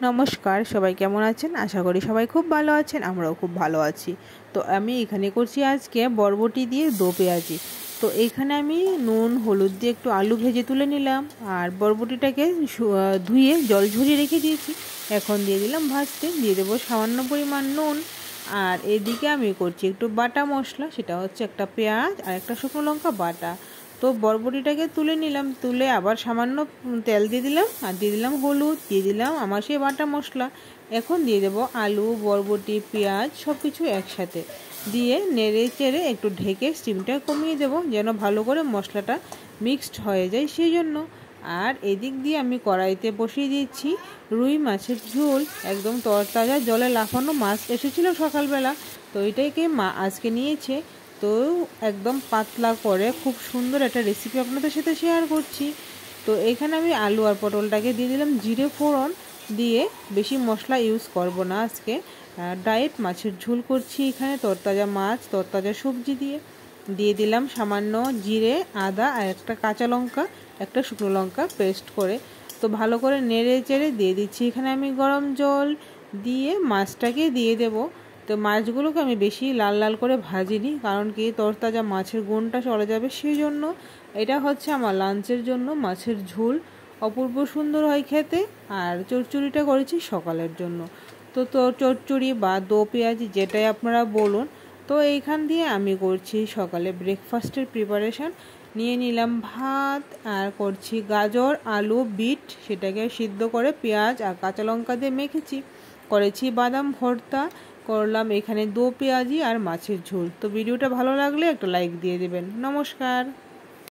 নমস্কার, সবাই কেমন আছেন? আশা করি সবাই খুব ভালো আছেন, আমরাও খুব ভালো আছি। তো আমি এখানে করছি আজকে বরবটি দিয়ে দো পেঁয়াজি। তো এখানে আমি নুন হলুদ দিয়ে একটু আলু ভেজে তুলে নিলাম, আর বরবটিটাকে ধুয়ে জল ঝরিয়ে রেখে দিয়েছি। এখন দিয়ে দিলাম ভাজতে, দিয়ে দেবো সামান্য পরিমাণ নুন। আর এদিকে আমি করছি একটু বাটা মশলা, সেটা হচ্ছে একটা পেঁয়াজ আর একটা শুকনো লঙ্কা বাটা। তো বরবটিটাকে তুলে নিলাম, তুলে আবার সামান্য তেল দিয়ে দিলাম, আর দিয়ে দিলাম হলুদ, দিয়ে দিলাম আমার সেই বাটা মশলা। এখন দিয়ে দেবো আলু, বরবটি, পেঁয়াজ সব কিছু একসাথে দিয়ে নেড়ে চেড়ে একটু ঢেকে স্টিমটা কমিয়ে দেবো, যেন ভালো করে মশলাটা মিক্সড হয়ে যায় সেই জন্য। আর এদিক দিয়ে আমি কড়াইতে বসিয়ে দিচ্ছি রুই মাছের ঝোল। একদম তরতাজা জলে লাফানো মাছ এসেছিলো সকালবেলা, তো এটাকে মা আজকে নিয়েছে। তো একদম পাতলা করে খুব সুন্দর একটা রেসিপি আপনাদের সাথে শেয়ার করছি। তো এখানে আমি আলু আর পটলটাকে দিয়ে দিলাম জিরে ফোড়ন দিয়ে, বেশি মশলা ইউজ করব না আজকে, ডায়েট মাছের ঝোল করছি এখানে তরতাজা মাছ তরতাজা সবজি দিয়ে। দিয়ে দিলাম সামান্য জিরে, আদা আর একটা কাঁচা লঙ্কা, একটা শুকনো লঙ্কা পেস্ট করে। তো ভালো করে নেড়ে চেড়ে দিয়ে দিচ্ছি এখানে আমি গরম জল, দিয়ে মাছটাকে দিয়ে দেবো। তো মাছগুলোকে আমি বেশি লাল লাল করে ভাজিনি, কারণ কি তরতাজা মাছের গুণটা চলে যাবে সেই জন্য। এটা হচ্ছে আমার লাঞ্চের জন্য মাছের ঝোল, অপূর্ব সুন্দর হয় খেতে। আর চচ্চড়িটা করেছি সকালের জন্য। তো চচ্চড়ি বা দো পেঁয়াজি যেটাই আপনারা বলুন। তো এইখান দিয়ে আমি করছি সকালে ব্রেকফাস্টের প্রিপারেশান। নিয়ে নিলাম ভাত, আর করছি গাজর আলু বিট, সেটাকে সিদ্ধ করে পেঁয়াজ আর কাঁচা লঙ্কা দিয়ে মেখেছি। করেছি বাদাম ভর্তা, করলাম এখানে দো পেঁয়াজি আর মাছের ঝোল। তো ভিডিওটা ভালো লাগলে একটা লাইক দিয়ে দেবেন। নমস্কার।